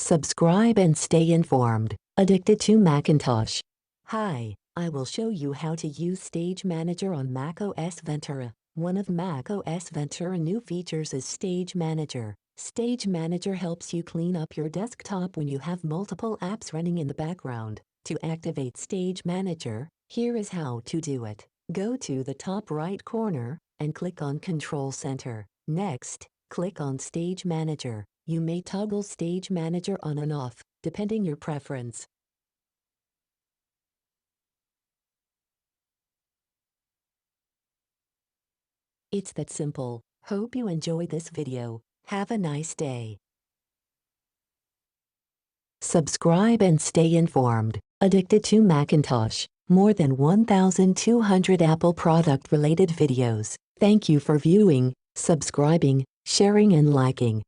Subscribe and stay informed. Addicted to Macintosh. Hi, I will show you how to use Stage Manager on macOS Ventura. One of macOS Ventura new features is Stage Manager. Stage Manager helps you clean up your desktop when you have multiple apps running in the background. To activate Stage Manager, here is how to do it. Go to the top right corner and click on Control Center. Next, click on Stage Manager. You may toggle Stage Manager on and off, depending your preference. It's that simple. Hope you enjoy this video. Have a nice day. Subscribe and stay informed. Addicted to Macintosh. More than 1,200 Apple product-related videos. Thank you for viewing, subscribing, sharing and liking.